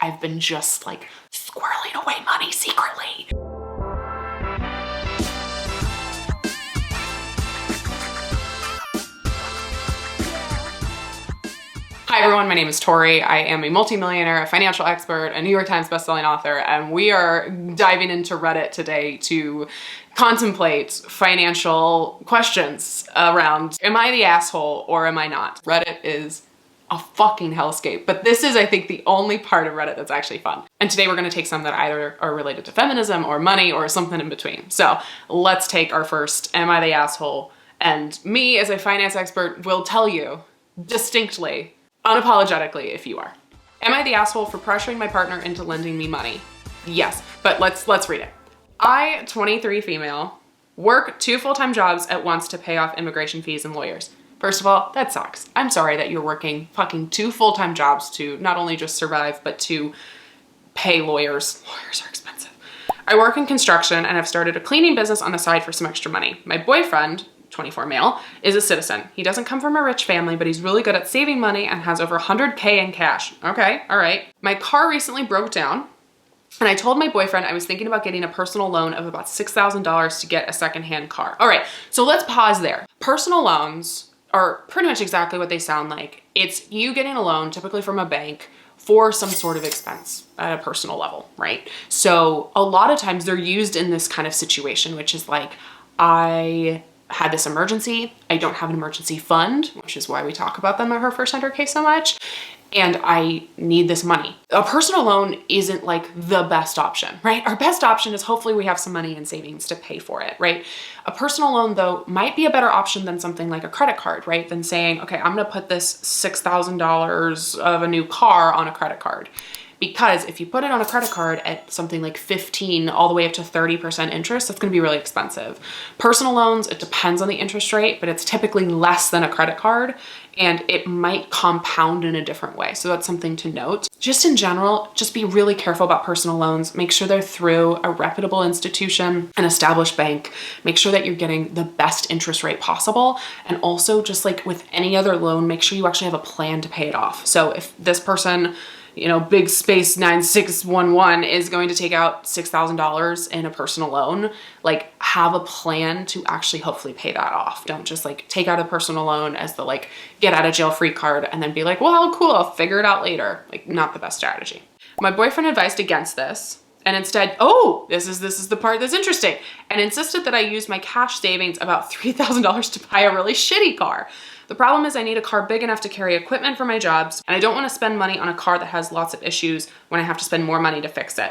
I've been just like squirreling away money secretly. Hi everyone, my name is Tori. I am a multimillionaire, a financial expert, a New York Times bestselling author, and we are diving into Reddit today to contemplate financial questions around, am I the asshole or am I not? Reddit is a fucking hellscape, but this is, I think, the only part of Reddit that's actually fun. And today we're gonna take some that either are related to feminism or money or something in between. So let's take our first, am I the asshole? And me as a finance expert will tell you distinctly, unapologetically, if you are. Am I the asshole for pressuring my partner into lending me money? Yes, but let's read it. I, 23 female, work 2 full-time jobs at once to pay off immigration fees and lawyers. First of all, that sucks. I'm sorry that you're working fucking 2 full-time jobs to not only just survive, but to pay lawyers. Lawyers are expensive. I work in construction and have started a cleaning business on the side for some extra money. My boyfriend, 24 male, is a citizen. He doesn't come from a rich family, but he's really good at saving money and has over 100K in cash. Okay, all right. My car recently broke down and I told my boyfriend I was thinking about getting a personal loan of about $6,000 to get a secondhand car. All right, so let's pause there. Personal loans are pretty much exactly what they sound like. It's you getting a loan, typically from a bank, for some sort of expense at a personal level, right? So a lot of times they're used in this kind of situation, which is like, I had this emergency. I don't have an emergency fund, which is why we talk about them at her first 100K so much. And I need this money. A personal loan isn't like the best option, right? Our best option is hopefully we have some money in savings to pay for it, right? A personal loan though might be a better option than something like a credit card, right? Than saying, okay, I'm gonna put this $6,000 of a new car on a credit card. Because if you put it on a credit card at something like 15 all the way up to 30% interest, that's gonna be really expensive. Personal loans, it depends on the interest rate, but it's typically less than a credit card and it might compound in a different way. So that's something to note. Just in general, just be really careful about personal loans. Make sure they're through a reputable institution, an established bank. Make sure that you're getting the best interest rate possible. And also just like with any other loan, make sure you actually have a plan to pay it off. So if this person, you know, big space 9611 is going to take out $6,000 in a personal loan, like have a plan to actually hopefully pay that off. Don't just like take out a personal loan as the like get out of jail free card and then be like, well, cool, I'll figure it out later. Like not the best strategy. My boyfriend advised against this and instead, oh, this is the part that's interesting, and insisted that I use my cash savings, about $3,000, to buy a really shitty car. The problem is I need a car big enough to carry equipment for my jobs, and I don't want to spend money on a car that has lots of issues when I have to spend more money to fix it.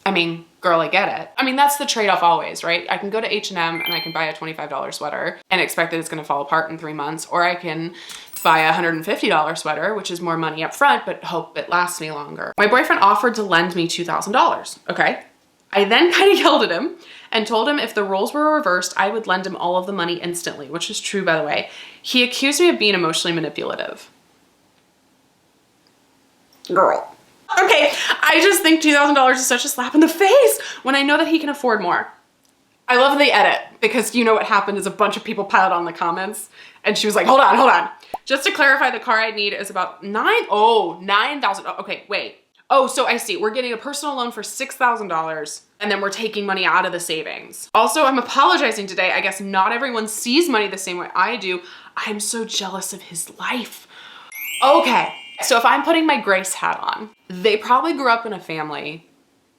I mean, girl, I get it. I mean, that's the trade-off always, right? I can go to H&M and I can buy a $25 sweater and expect that it's going to fall apart in 3 months, or I can buy a $150 sweater, which is more money up front, but hope it lasts me longer. My boyfriend offered to lend me $2,000, okay? I then kind of yelled at him and told him if the roles were reversed, I would lend him all of the money instantly, which is true, by the way. He accused me of being emotionally manipulative. Girl. Okay, I just think $2,000 is such a slap in the face when I know that he can afford more. I love the edit because you know what happened is a bunch of people piled on the comments and she was like, hold on. Just to clarify, the car I need is about $9,000. Oh, okay, wait. Oh, so I see. We're getting a personal loan for $6,000 and then we're taking money out of the savings. Also, I'm apologizing today. I guess not everyone sees money the same way I do. I'm so jealous of his life. Okay, so if I'm putting my Grace hat on, they probably grew up in a family,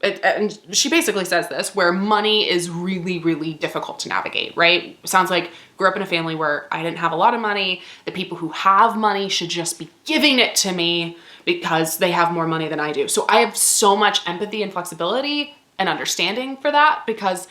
and she basically says this, where money is really, really difficult to navigate, right? Sounds like grew up in a family where I didn't have a lot of money. The people who have money should just be giving it to me because they have more money than I do. So I have so much empathy and flexibility and understanding for that because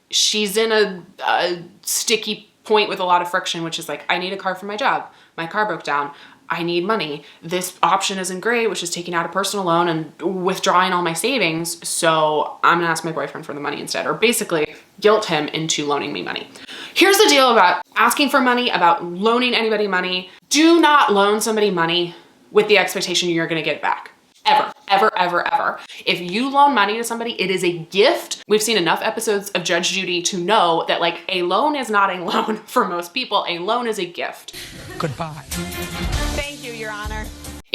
she's in a sticky point with a lot of friction, which is like, I need a car for my job. My car broke down. I need money. This option isn't great, which is taking out a personal loan and withdrawing all my savings. So I'm gonna ask my boyfriend for the money instead, or basically guilt him into loaning me money. Here's the deal about asking for money, about loaning anybody money. Do not loan somebody money with the expectation you're gonna get it back. Ever, ever, ever, ever. If you loan money to somebody, it is a gift. We've seen enough episodes of Judge Judy to know that like a loan is not a loan for most people. A loan is a gift. Goodbye. Thank you, Your Honor.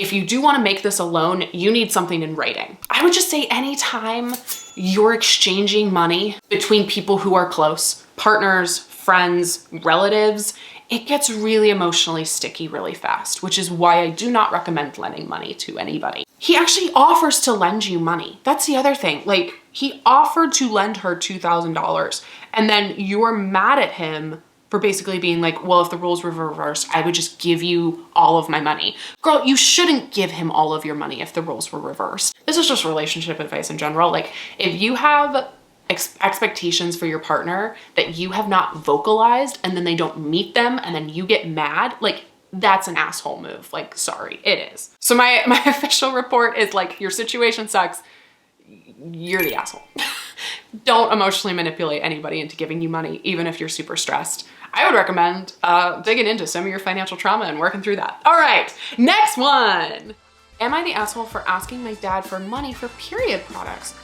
If you do want to make this a loan, you need something in writing. I would just say anytime you're exchanging money between people who are close, partners, friends, relatives, it gets really emotionally sticky really fast, which is why I do not recommend lending money to anybody. He actually offers to lend you money. That's the other thing. Like, he offered to lend her $2,000 and then you're mad at him for basically being like, well, if the roles were reversed, I would just give you all of my money. Girl, you shouldn't give him all of your money if the roles were reversed. This is just relationship advice in general. Like, if you have expectations for your partner that you have not vocalized and then they don't meet them and then you get mad, like, that's an asshole move. Like, sorry, it is. So my official report is like, your situation sucks. You're the asshole. Don't emotionally manipulate anybody into giving you money, even if you're super stressed. I would recommend digging into some of your financial trauma and working through that. All right, next one. Am I the asshole for asking my dad for money for period products?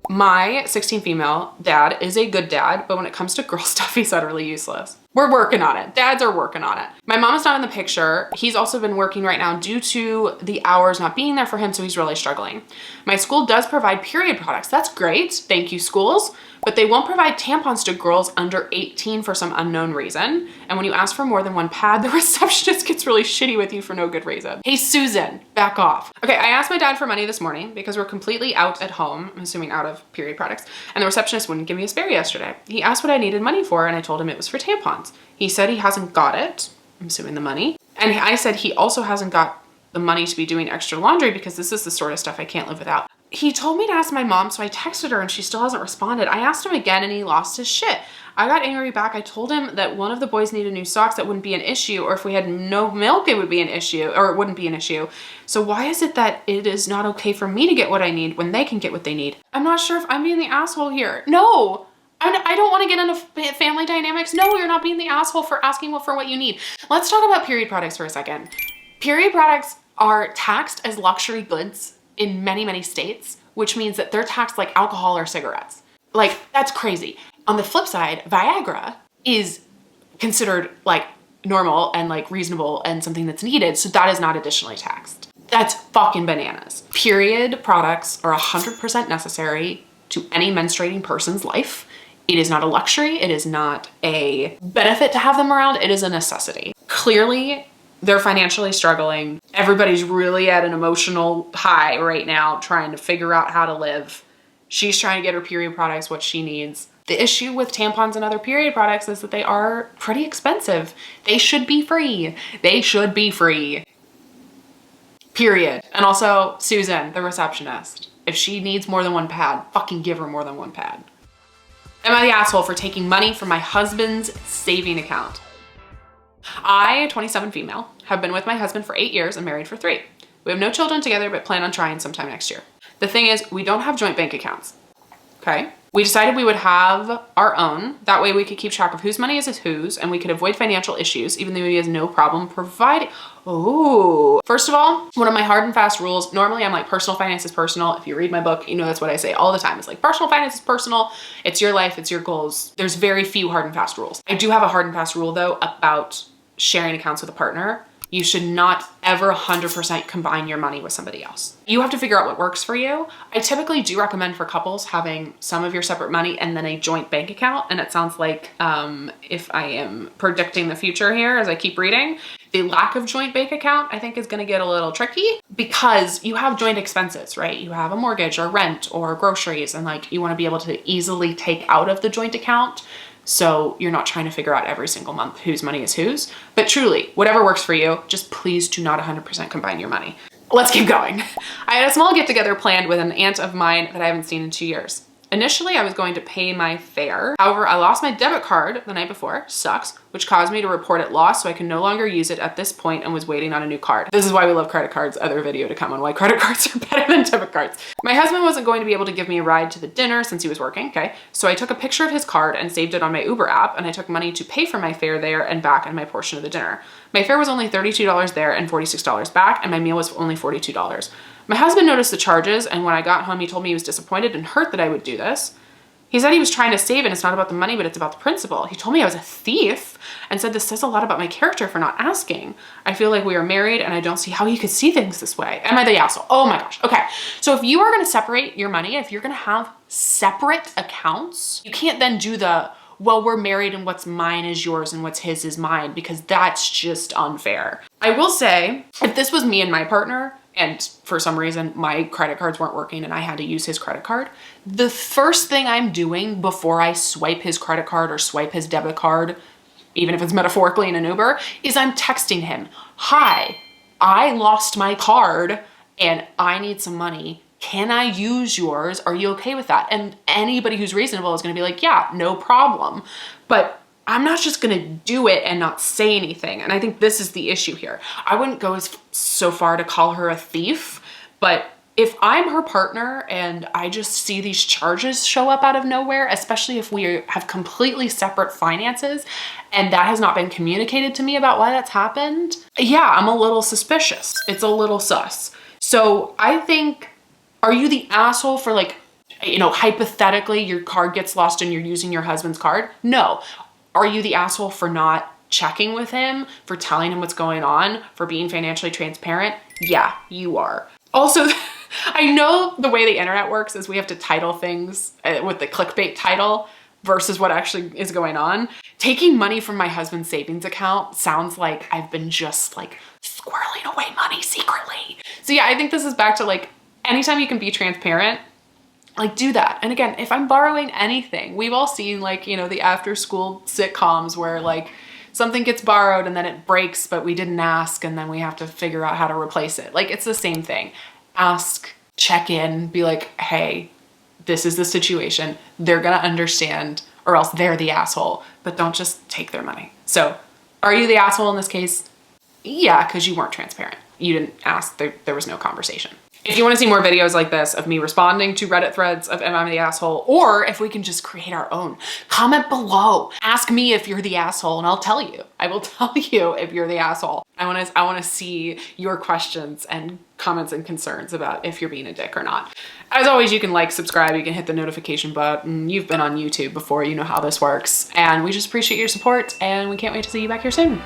My 16 female dad is a good dad, but when it comes to girl stuff, he's utterly useless. We're working on it. Dads are working on it. My mom is not in the picture. He's also been working right now due to the hours not being there for him, so he's really struggling. My school does provide period products. That's great. Thank you, schools. But they won't provide tampons to girls under 18 for some unknown reason. And when you ask for more than one pad, the receptionist gets really shitty with you for no good reason. Hey, Susan, back off. Okay, I asked my dad for money this morning because we're completely out at home, I'm assuming out of period products, and the receptionist wouldn't give me a spare yesterday. He asked what I needed money for, and I told him it was for tampons. He said he hasn't got it, I'm assuming the money. And I said he also hasn't got the money to be doing extra laundry because this is the sort of stuff I can't live without. He told me to ask my mom, so I texted her and she still hasn't responded. I asked him again and he lost his shit. I got angry back. I told him that one of the boys needed new socks. That wouldn't be an issue, or if we had no milk, it would be an issue, or it wouldn't be an issue. So why is it that it is not okay for me to get what I need when they can get what they need? I'm not sure if I'm being the asshole here. No, I don't want to get into family dynamics. No, you're not being the asshole for asking for what you need. Let's talk about period products for a second. Period products are taxed as luxury goods in many, many states, which means that they're taxed like alcohol or cigarettes. Like, that's crazy. On the flip side, Viagra is considered like normal and like reasonable and something that's needed, so that is not additionally taxed. That's fucking bananas. Period products are 100% necessary to any menstruating person's life. It is not a luxury. It is not a benefit to have them around. It is a necessity. Clearly, they're financially struggling. Everybody's really at an emotional high right now trying to figure out how to live. She's trying to get her period products what she needs. The issue with tampons and other period products is that they are pretty expensive. They should be free. They should be free. Period. And also, Susan, the receptionist, if she needs more than one pad, fucking give her more than one pad. Am I the asshole for taking money from my husband's saving account? I, 27 female, have been with my husband for 8 years and married for 3. We have no children together, but plan on trying sometime next year. The thing is, we don't have joint bank accounts, okay? We decided we would have our own. That way we could keep track of whose money is whose, and we could avoid financial issues, even though he has no problem providing. Oh, first of all, one of my hard and fast rules, normally I'm like, personal finance is personal. If you read my book, you know that's what I say all the time. It's like, personal finance is personal. It's your life, it's your goals. There's very few hard and fast rules. I do have a hard and fast rule though about sharing accounts with a partner. You should not ever 100% combine your money with somebody else. You have to figure out what works for you. I typically do recommend for couples having some of your separate money and then a joint bank account. And it sounds like, if I am predicting the future here as I keep reading, the lack of joint bank account, I think, is gonna get a little tricky because you have joint expenses, right? You have a mortgage or rent or groceries, and like you wanna be able to easily take out of the joint account. So you're not trying to figure out every single month whose money is whose, but truly, whatever works for you, just please do not 100% combine your money. Let's keep going. I had a small get together planned with an aunt of mine that I haven't seen in 2 years. Initially, I was going to pay my fare. However, I lost my debit card the night before, sucks, which caused me to report it lost, so I can no longer use it at this point and was waiting on a new card. This is why we love credit cards, other video to come on why credit cards are better than debit cards. My husband wasn't going to be able to give me a ride to the dinner since he was working, okay? So I took a picture of his card and saved it on my Uber app, and I took money to pay for my fare there and back and my portion of the dinner. My fare was only $32 there and $46 back, and my meal was only $42. My husband noticed the charges, and when I got home, he told me he was disappointed and hurt that I would do this. He said he was trying to save and it's not about the money, but it's about the principle. He told me I was a thief and said this says a lot about my character for not asking. I feel like we are married and I don't see how he could see things this way. Am I the asshole? Oh my gosh. Okay. So if you are going to separate your money, if you're going to have separate accounts, you can't then do the, well, we're married and what's mine is yours and what's his is mine, because that's just unfair. I will say, if this was me and my partner, and for some reason my credit cards weren't working and I had to use his credit card, the first thing I'm doing before I swipe his credit card or swipe his debit card, even if it's metaphorically in an Uber, is I'm texting him, hi, I lost my card and I need some money. Can I use yours? Are you okay with that? And anybody who's reasonable is gonna be like, yeah, no problem. But I'm not just gonna do it and not say anything. And I think this is the issue here. I wouldn't go so far to call her a thief, but if I'm her partner and I just see these charges show up out of nowhere, especially if we have completely separate finances and that has not been communicated to me about why that's happened, yeah, I'm a little suspicious. It's a little sus. So I think, are you the asshole for, like, you know, hypothetically your card gets lost and you're using your husband's card? No. Are you the asshole for not checking with him, for telling him what's going on, for being financially transparent? Yeah, you are. Also, I know the way the internet works is we have to title things with the clickbait title versus what actually is going on. Taking money from my husband's savings account sounds like I've been just like squirreling away money secretly. So yeah, I think this is back to, like, anytime you can be transparent, like, do that. And again, if I'm borrowing anything, we've all seen, like, you know, the after school sitcoms where, like, something gets borrowed and then it breaks, but we didn't ask and then we have to figure out how to replace it. Like, it's the same thing. Ask, check in, be like, hey, this is the situation. They're gonna understand or else they're the asshole, but don't just take their money. So are you the asshole in this case? Yeah, because you weren't transparent. You didn't ask, there was no conversation. If you want to see more videos like this of me responding to Reddit threads of am I the asshole, or if we can just create our own, comment below. Ask me if you're the asshole and I'll tell you. I will tell you if you're the asshole. I want to see your questions and comments and concerns about if you're being a dick or not. As always, you can like, subscribe, you can hit the notification button. You've been on YouTube before, you know how this works. And we just appreciate your support and we can't wait to see you back here soon.